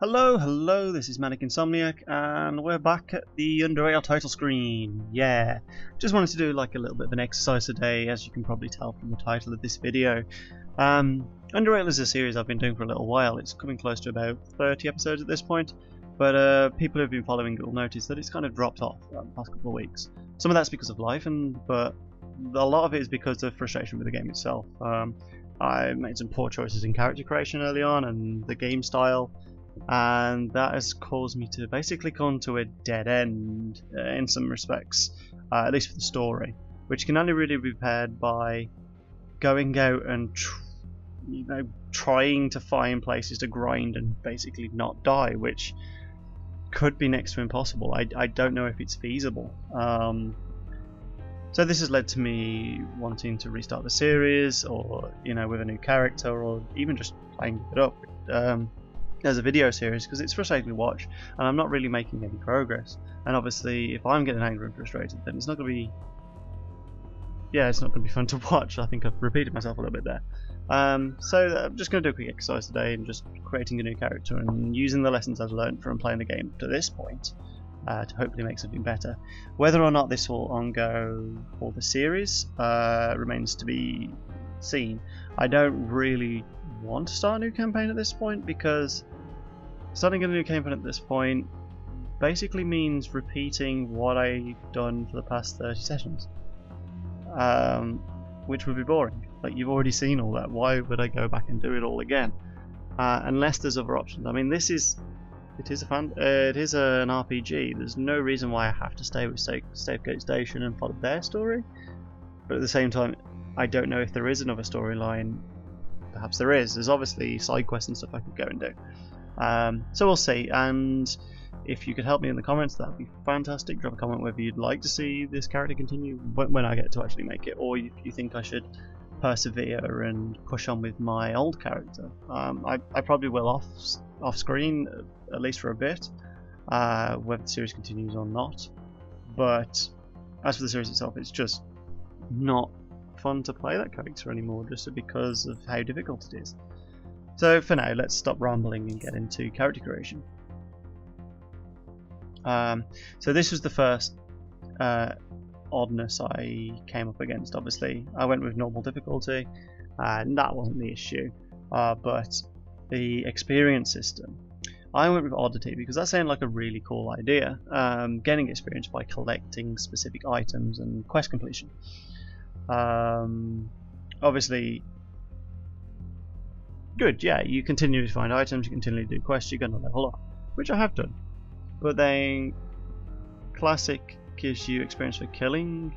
Hello, this is Manic Insomniac, and we're back at the Underrail title screen. Yeah, just wanted to do like a little bit of an exercise today, as you can probably tell from the title of this video. Underrail is a series I've been doing for a little while. It's coming close to about 30 episodes at this point, but people who have been following it will notice that it's kind of dropped off the past couple of weeks. Some of that's because of life, but a lot of it is because of frustration with the game itself. I made some poor choices in character creation early on and the game style, and that has caused me to basically come to a dead end in some respects, at least for the story, which can only really be repaired by going out and trying to find places to grind and basically not die, which could be next to impossible. I don't know if it's feasible. So this has led to me wanting to restart the series, or with a new character, or even just playing it up as a video series, because it's frustrating to watch and I'm not really making any progress. And obviously if I'm getting angry and frustrated, then it's not going to be fun to watch. I think I've repeated myself a little bit there. So I'm just going to do a quick exercise today and just creating a new character and using the lessons I've learned from playing the game to this point to hopefully make something better. Whether or not this will ongo for the series remains to be seen. I don't really want to start a new campaign at this point, because starting a new campaign at this point basically means repeating what I've done for the past 30 sessions, which would be boring. Like, you've already seen all that. Why would I go back and do it all again? Unless there's other options. I mean, it is an RPG. There's no reason why I have to stay with Safegate Station and follow their story, but at the same time I don't know if there is another storyline. Perhaps there is. There's obviously side quests and stuff I could go and do. So we'll see, and if you could help me in the comments, that would be fantastic. Drop a comment whether you'd like to see this character continue when I get to actually make it, or if you think I should persevere and push on with my old character. I probably will off screen, at least for a bit, whether the series continues or not. But as for the series itself, it's just not fun to play that character anymore, just because of how difficult it is. So for now, let's stop rambling and get into character creation. So this was the first oddness I came up against. Obviously I went with normal difficulty, and that wasn't the issue, but the experience system. I went with oddity because that sounded like a really cool idea, gaining experience by collecting specific items and quest completion. Obviously good, yeah, you continue to find items, you continually do quests, you're going to level up, which I have done. But then classic gives you experience for killing,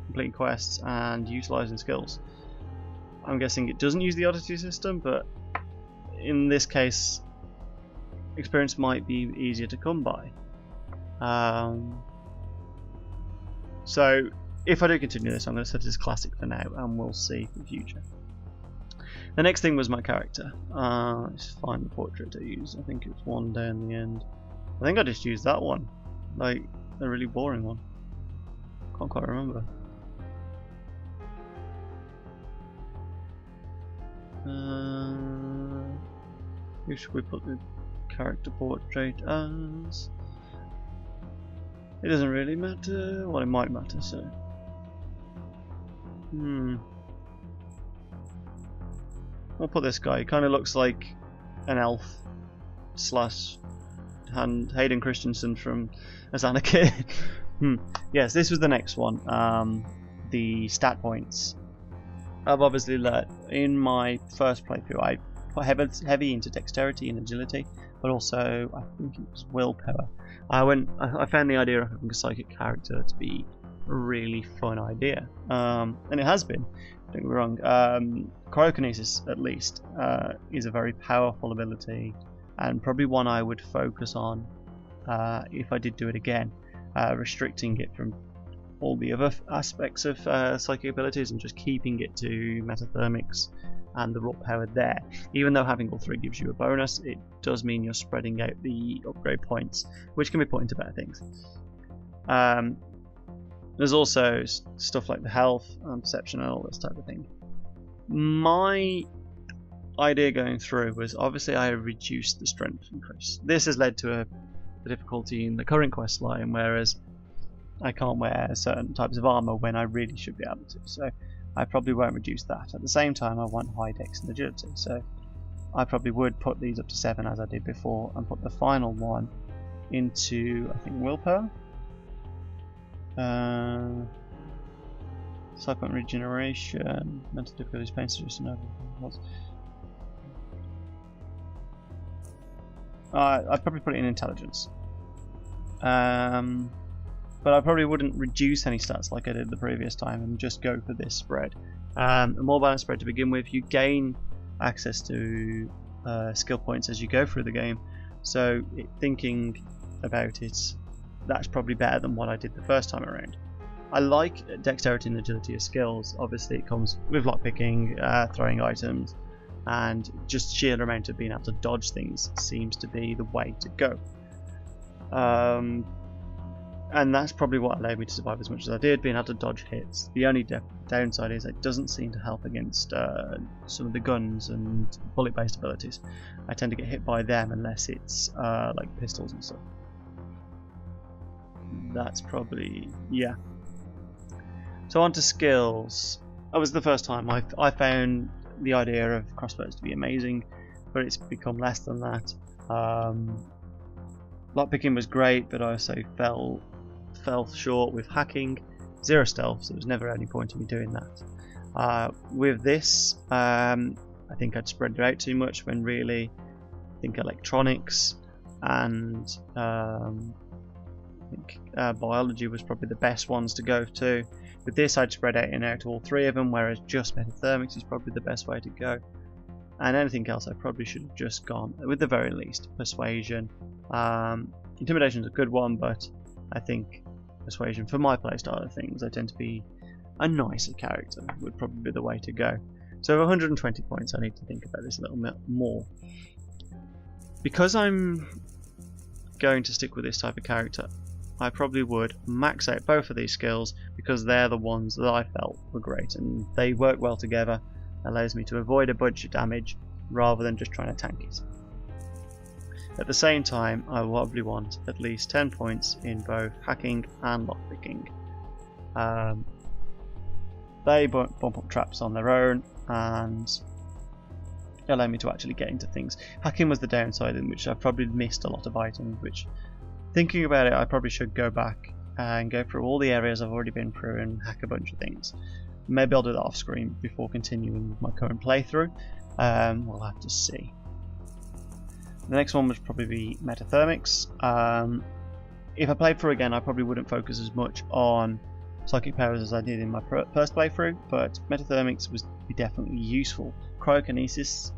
completing quests, and utilising skills. I'm guessing it doesn't use the oddity system, but in this case experience might be easier to come by. So if I do continue this, I'm going to set it as classic for now, and we'll see for the future. The next thing was my character. Let's find the portrait I used. I think it's one down the end. I think I just used that one, like a really boring one. Can't quite remember. Who should we put the character portrait as? It doesn't really matter. Well, it might matter, so. I'll put this guy. He kind of looks like an elf slash Hayden Christensen from As a Kid. Yes, this was the next one. The stat points. I've obviously learned in my first playthrough I put heavy into dexterity and agility, but also I think it was willpower. I found the idea of having a psychic character to be a really fun idea, and it has been. Don't get me wrong. Cryokinesis, at least, is a very powerful ability, and probably one I would focus on if I did do it again, restricting it from all the other aspects of psychic abilities and just keeping it to metathermics and the raw power there. Even though having all three gives you a bonus, it does mean you're spreading out the upgrade points, which can be put into better things. There's also stuff like the health and perception and all this type of thing. My idea going through was obviously I reduced the strength increase. This has led to a difficulty in the current quest line, whereas I can't wear certain types of armor when I really should be able to. So I probably won't reduce that. At the same time, I want high dex and agility, so I probably would put these up to 7 as I did before, and put the final one into, I think, willpower. Psych regeneration, mental difficulties, pain suggestion. I'd probably put it in intelligence. But I probably wouldn't reduce any stats like I did the previous time and just go for this spread. A more balanced spread to begin with. You gain access to skill points as you go through the game, so thinking about it, that's probably better than what I did the first time around. I like dexterity and agility as skills. Obviously it comes with lockpicking, throwing items, and just sheer amount of being able to dodge things seems to be the way to go. And that's probably what allowed me to survive as much as I did, being able to dodge hits. The only downside is it doesn't seem to help against some of the guns and bullet-based abilities. I tend to get hit by them unless it's like pistols and stuff. That's probably, yeah. So on to skills. That was the first time I found the idea of crossbows to be amazing, but it's become less than that. Lockpicking was great, but I also fell short with hacking. 0 stealth, so there was never any point in me doing that. With this, I think I'd spread it out too much, when really I think electronics and I think biology was probably the best ones to go to. With this, I'd spread out all 3 of them, whereas just metathermics is probably the best way to go. And anything else I probably should have just gone with the very least. Persuasion. Intimidation is a good one, but I think persuasion for my playstyle of things, I tend to be a nicer character, would probably be the way to go. So 120 points, I need to think about this a little bit more. Because I'm going to stick with this type of character, I probably would max out both of these skills, because they're the ones that I felt were great and they work well together. Allows me to avoid a bunch of damage rather than just trying to tank it. At the same time, I will probably want at least 10 points in both hacking and lockpicking. They bump up traps on their own and allow me to actually get into things. Hacking was the downside, in which I probably missed a lot of items, which, thinking about it, I probably should go back and go through all the areas I've already been through and hack a bunch of things. Maybe I'll do that off screen before continuing with my current playthrough. We'll have to see. The next one would probably be metathermics. If I played through again, I probably wouldn't focus as much on psychic powers as I did in my first playthrough, but metathermics was definitely useful. Cryokinesis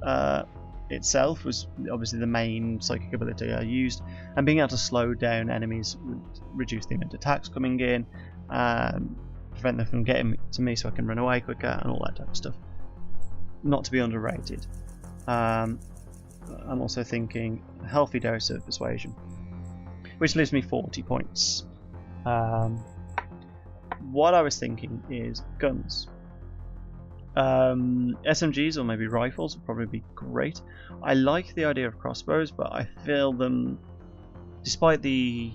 itself was obviously the main psychic ability I used, and being able to slow down enemies would reduce the amount of attacks coming in, prevent them from getting to me so I can run away quicker and all that type of stuff. Not to be underrated. I'm also thinking a healthy dose of persuasion, which leaves me 40 points. What I was thinking is guns. SMGs or maybe rifles would probably be great. I like the idea of crossbows, but I feel them, despite the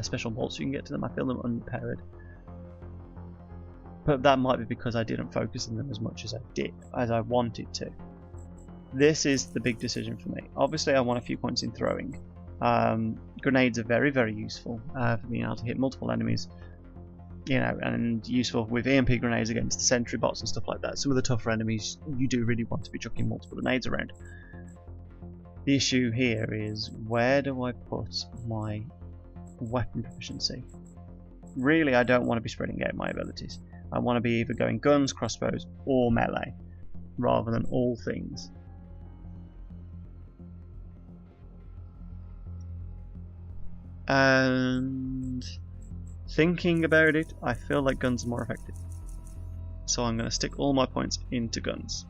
special bolts you can get to them, I feel them underpowered. But that might be because I didn't focus on them as much as I wanted to. This is the big decision for me. Obviously I want a few points in throwing. Grenades are very, very useful for being able to hit multiple enemies, you know, and useful with EMP grenades against the sentry bots and stuff like that. Some of the tougher enemies, you do really want to be chucking multiple grenades around. The issue here is, where do I put my weapon proficiency? Really, I don't want to be spreading out my abilities. I want to be either going guns, crossbows, or melee, rather than all things. And thinking about it, I feel like guns are more effective. So I'm going to stick all my points into guns.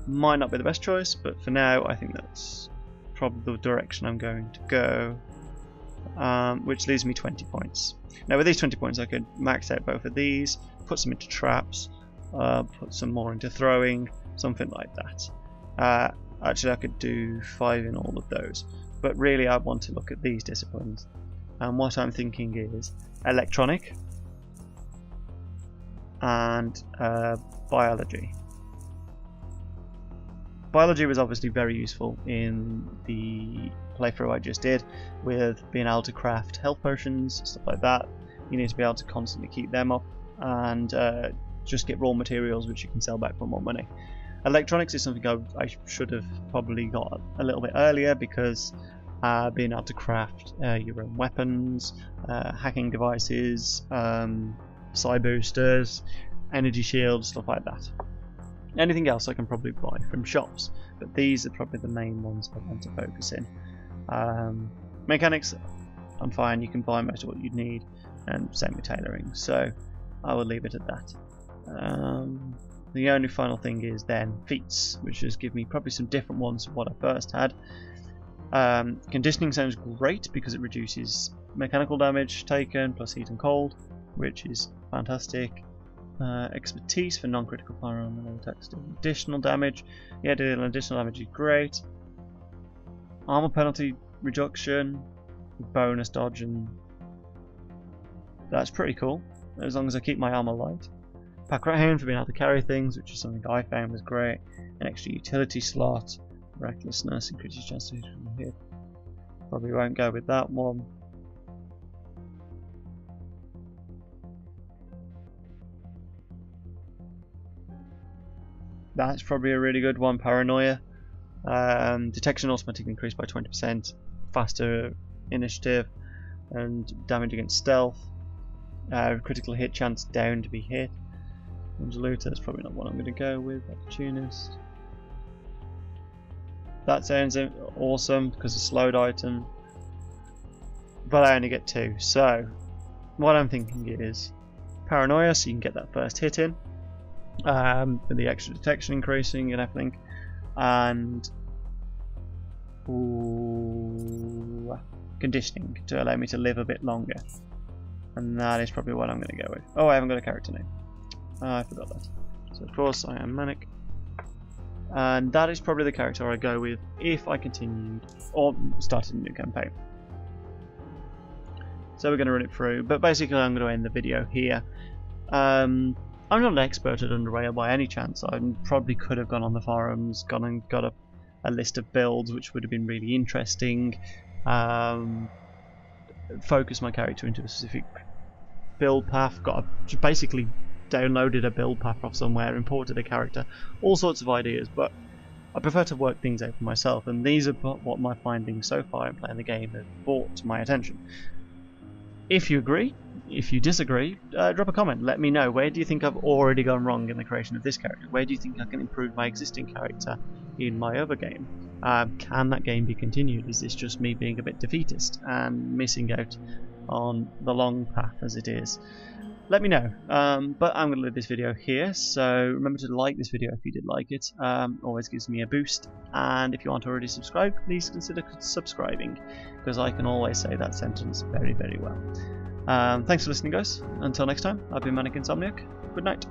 Might not be the best choice, but for now I think that's probably the direction I'm going to go. Which leaves me 20 points. Now with these 20 points I could max out both of these, put some into traps, put some more into throwing, something like that. Actually, I could do 5 in all of those, but really I want to look at these disciplines. And what I'm thinking is electronic and biology. Biology was obviously very useful in the playthrough I just did, with being able to craft health potions, stuff like that. You need to be able to constantly keep them up and just get raw materials which you can sell back for more money. Electronics is something I should have probably got a little bit earlier, because being able to craft your own weapons, hacking devices, psi boosters, energy shields, stuff like that. Anything else I can probably buy from shops, but these are probably the main ones I want to focus in. Mechanics, I'm fine, you can buy most of what you need, and same with tailoring, so I will leave it at that. The only final thing is then feats, which just give me probably some different ones from what I first had. Conditioning sounds great because it reduces mechanical damage taken plus heat and cold, which is fantastic. Expertise for non-critical firearm and attacks do additional damage. Yeah, doing additional damage is great. Armor penalty reduction, bonus dodge, and that's pretty cool as long as I keep my armor light. Pack rat hand for being able to carry things, which is something I found was great. An extra utility slot, recklessness, increases chance to hit. Probably won't go with that one. That's probably a really good one. Paranoia. Detection automatically increased by 20%. Faster initiative and damage against stealth. Critical hit chance down to be hit. Looter is probably not what I'm going to go with. Opportunist. That sounds awesome because it's a slowed item, but I only get 2. So what I'm thinking is Paranoia, so you can get that first hit in, with the extra detection increasing and everything, and conditioning to allow me to live a bit longer, and that is probably what I'm going to go with. Oh, I haven't got a character name. I forgot that. So of course I am Manic, and that is probably the character I go with if I continued or started a new campaign. So we're going to run it through, but basically I'm going to end the video here. I'm not an expert at Underrail by any chance. I probably could have gone on the forums, gone and got a list of builds, which would have been really interesting. Focus my character into a specific build path. Basically downloaded a build path off somewhere, imported a character, all sorts of ideas, but I prefer to work things out for myself, and these are what my findings so far in playing the game have brought to my attention. If you agree, if you disagree, drop a comment, let me know. Where do you think I've already gone wrong in the creation of this character? Where do you think I can improve my existing character in my other game? Can that game be continued? Is this just me being a bit defeatist and missing out on the long path as it is? Let me know, but I'm going to leave this video here, so remember to like this video if you did like it. Always gives me a boost, and if you aren't already subscribed, please consider subscribing, because I can always say that sentence very, very well. Thanks for listening, guys. Until next time, I've been Manic Insomniac. Good night.